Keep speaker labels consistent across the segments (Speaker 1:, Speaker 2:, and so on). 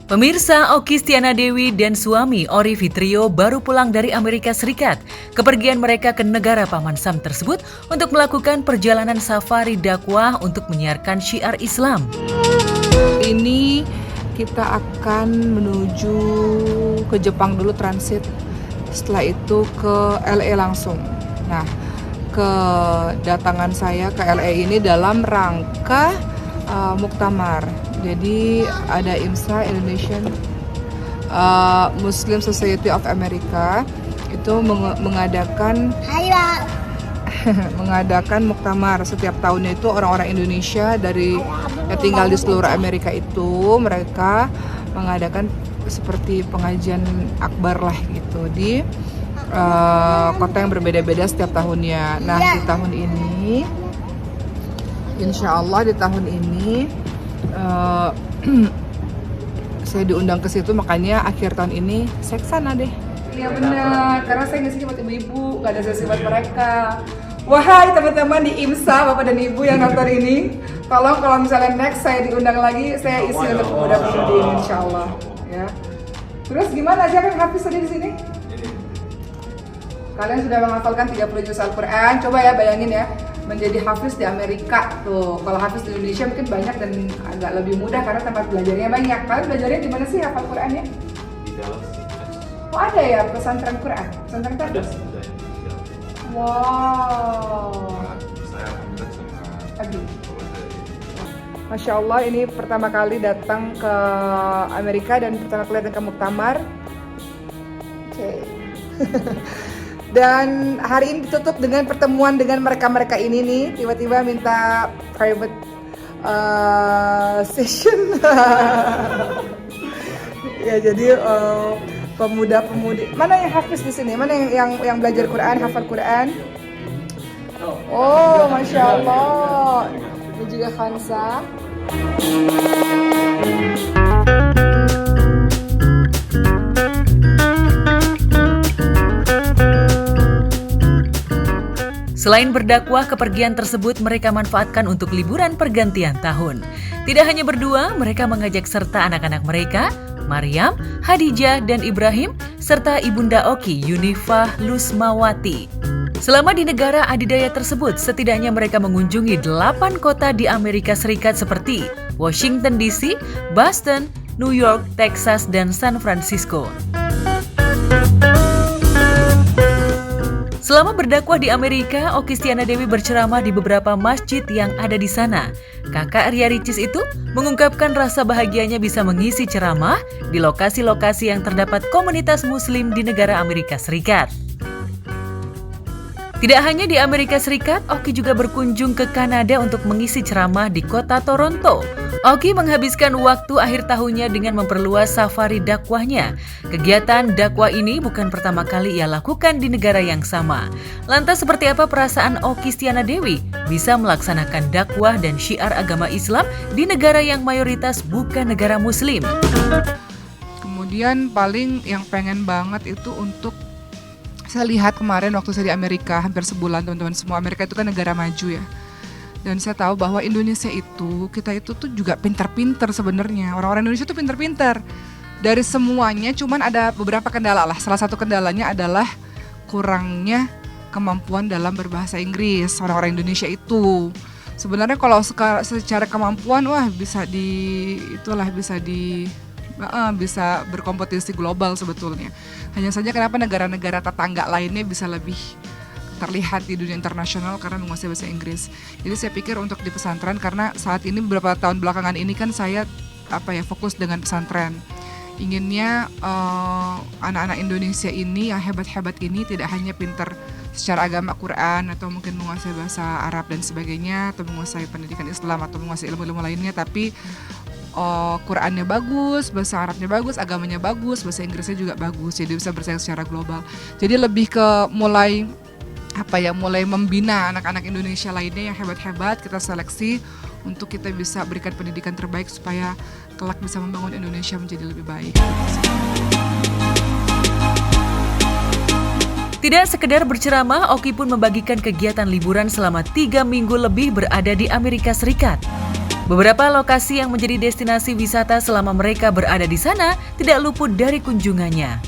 Speaker 1: Pemirsa, Okky Stiana Dewi dan suami Ori Fitrio baru pulang dari Amerika Serikat. Kepergian mereka ke negara Paman Sam tersebut untuk melakukan perjalanan safari dakwah untuk menyiarkan syiar Islam.
Speaker 2: Ini kita akan menuju ke Jepang dulu transit, setelah itu ke LA langsung. Nah, kedatangan saya ke LA ini dalam rangka muktamar. Jadi ada IMSA, Indonesian Muslim Society of America, itu mengadakan muktamar setiap tahunnya. Itu orang-orang Indonesia dari yang tinggal di seluruh Amerika itu mereka mengadakan seperti pengajian akbar lah gitu di kota yang berbeda-beda setiap tahunnya. Nah, di tahun ini insya Allah di tahun ini saya diundang ke situ, makanya akhir tahun ini saya kesana deh. Iya benar, karena saya ngisi buat ibu-ibu, gak ada sesi buat mereka. Wahai teman-teman di IMSA, bapak dan ibu yang nonton ini, tolong kalau misalnya next saya diundang lagi, saya isi untuk pemuda-pemudi ini insya Allah. Ya. Terus gimana, siapa yang hafiz tadi di sini? Kalian sudah menghafalkan 30 juz Al-Quran, coba ya bayangin ya, menjadi hafiz di Amerika tuh. Kalau hafiz di Indonesia mungkin banyak dan agak lebih mudah karena tempat belajarnya banyak. Kalian belajarnya di mana sih hafal Qurannya?
Speaker 3: Di Dallas.
Speaker 2: Oh ada ya pesantren Quran, pesantren Dallas. Wow.
Speaker 3: Saya alhamdulillah sama.
Speaker 2: Aduh. Masya Allah, ini pertama kali datang ke Amerika dan pertama kali datang ke muktamar. Oke. Dan hari ini ditutup dengan pertemuan dengan mereka-mereka ini nih, tiba-tiba minta private session. Ya jadi pemuda-pemudi, mana yang hafiz di sini? Mana yang belajar Quran, hafal Quran? Oh, Masya Allah. Ini juga Khansa.
Speaker 1: Selain berdakwah, kepergian tersebut mereka manfaatkan untuk liburan pergantian tahun. Tidak hanya berdua, mereka mengajak serta anak-anak mereka, Maryam, Hadijah, dan Ibrahim, serta ibunda Okky, Yunifah Lusmawati. Selama di negara adidaya tersebut, setidaknya mereka mengunjungi 8 kota di Amerika Serikat seperti Washington DC, Boston, New York, Texas, dan San Francisco. Selama berdakwah di Amerika, Okky Stiana Dewi berceramah di beberapa masjid yang ada di sana. Kakak Ria Ricis itu mengungkapkan rasa bahagianya bisa mengisi ceramah di lokasi-lokasi yang terdapat komunitas muslim di negara Amerika Serikat. Tidak hanya di Amerika Serikat, Okky juga berkunjung ke Kanada untuk mengisi ceramah di kota Toronto. Okky menghabiskan waktu akhir tahunnya dengan memperluas safari dakwahnya. Kegiatan dakwah ini bukan pertama kali ia lakukan di negara yang sama. Lantas seperti apa perasaan Okky Stiana Dewi bisa melaksanakan dakwah dan syiar agama Islam di negara yang mayoritas bukan negara muslim?
Speaker 2: Kemudian paling yang pengen banget itu untuk saya lihat kemarin waktu saya di Amerika hampir sebulan, teman-teman semua. Amerika itu kan negara maju ya. Dan saya tahu bahwa Indonesia itu, kita itu tuh juga pintar-pintar sebenarnya. Orang-orang Indonesia tuh pintar-pintar. Dari semuanya cuman ada beberapa kendala lah. Salah satu kendalanya adalah kurangnya kemampuan dalam berbahasa Inggris orang-orang Indonesia itu. Sebenarnya kalau secara kemampuan bisa berkompetisi global sebetulnya. Hanya saja kenapa negara-negara tetangga lainnya bisa lebih terlihat di dunia internasional karena menguasai bahasa Inggris. Jadi saya pikir untuk di pesantren, karena saat ini beberapa tahun belakangan ini kan saya fokus dengan pesantren. Inginnya anak-anak Indonesia ini yang hebat-hebat ini tidak hanya pintar secara agama Quran atau mungkin menguasai bahasa Arab dan sebagainya, atau menguasai pendidikan Islam atau menguasai ilmu-ilmu lainnya, tapi Qurannya bagus, bahasa Arabnya bagus, agamanya bagus, bahasa Inggrisnya juga bagus, jadi bisa bersaing secara global. Jadi lebih ke mulai membina anak-anak Indonesia lainnya yang hebat-hebat, kita seleksi untuk kita bisa berikan pendidikan terbaik supaya kelak bisa membangun Indonesia menjadi lebih baik.
Speaker 1: Tidak sekedar berceramah, Okky pun membagikan kegiatan liburan selama 3 minggu lebih berada di Amerika Serikat. Beberapa lokasi yang menjadi destinasi wisata selama mereka berada di sana tidak luput dari kunjungannya.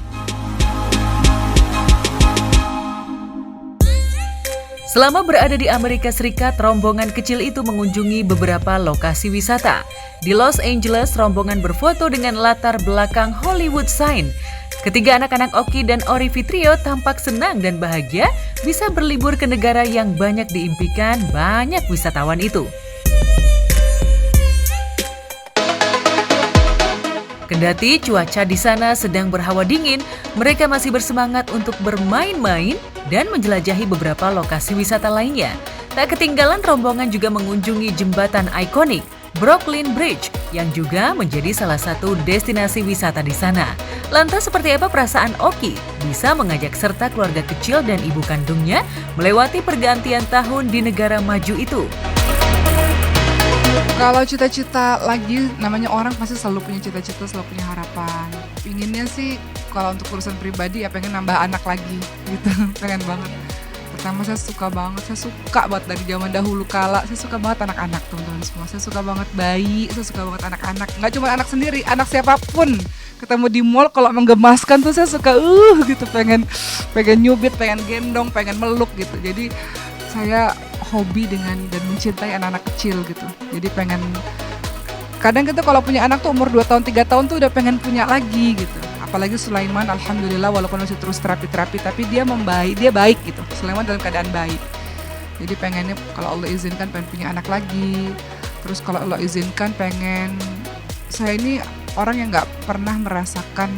Speaker 1: Selama berada di Amerika Serikat, rombongan kecil itu mengunjungi beberapa lokasi wisata. Di Los Angeles, rombongan berfoto dengan latar belakang Hollywood sign. Ketiga anak-anak Oki dan Ori Fitrio tampak senang dan bahagia bisa berlibur ke negara yang banyak diimpikan banyak wisatawan itu. Kendati cuaca di sana sedang berhawa dingin, mereka masih bersemangat untuk bermain-main dan menjelajahi beberapa lokasi wisata lainnya. Tak ketinggalan rombongan juga mengunjungi jembatan ikonik Brooklyn Bridge yang juga menjadi salah satu destinasi wisata di sana. Lantas seperti apa perasaan Oki bisa mengajak serta keluarga kecil dan ibu kandungnya melewati pergantian tahun di negara maju itu?
Speaker 2: Kalau cita-cita lagi, namanya orang pasti selalu punya cita-cita, selalu punya harapan. Pinginnya sih kalau untuk urusan pribadi ya pengen nambah anak lagi gitu, pengen banget. Pertama saya suka banget dari zaman dahulu kala, saya suka banget anak-anak teman-teman semua. Saya suka banget bayi, saya suka banget anak-anak. Nggak cuma anak sendiri, anak siapapun. Ketemu di mall kalau menggemaskan tuh saya suka gitu, pengen nyubit, pengen gendong, pengen meluk gitu. Jadi saya hobi dan mencintai anak-anak kecil gitu. Jadi kadang kita kalau punya anak tuh umur 2 tahun, 3 tahun tuh udah pengen punya lagi gitu. Apalagi Sulaiman, alhamdulillah walaupun masih terus terapi tapi dia baik gitu. Sulaiman dalam keadaan baik. Jadi pengennya kalau Allah izinkan pengen punya anak lagi. Terus kalau Allah izinkan saya ini orang yang nggak pernah merasakan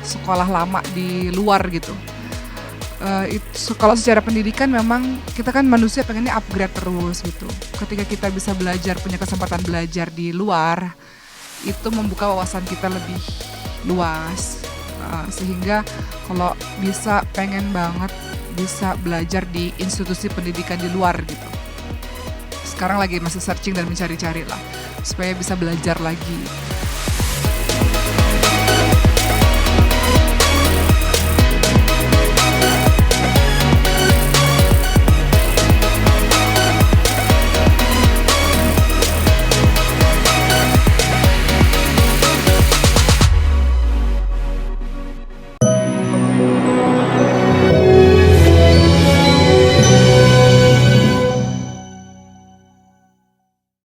Speaker 2: sekolah lama di luar gitu. Kalau secara pendidikan memang kita kan manusia pengennya upgrade terus gitu. Ketika kita bisa punya kesempatan belajar di luar, itu membuka wawasan kita lebih luas. Sehingga kalau bisa pengen banget bisa belajar di institusi pendidikan di luar gitu. Sekarang lagi masih searching dan mencari-cari lah supaya bisa belajar lagi.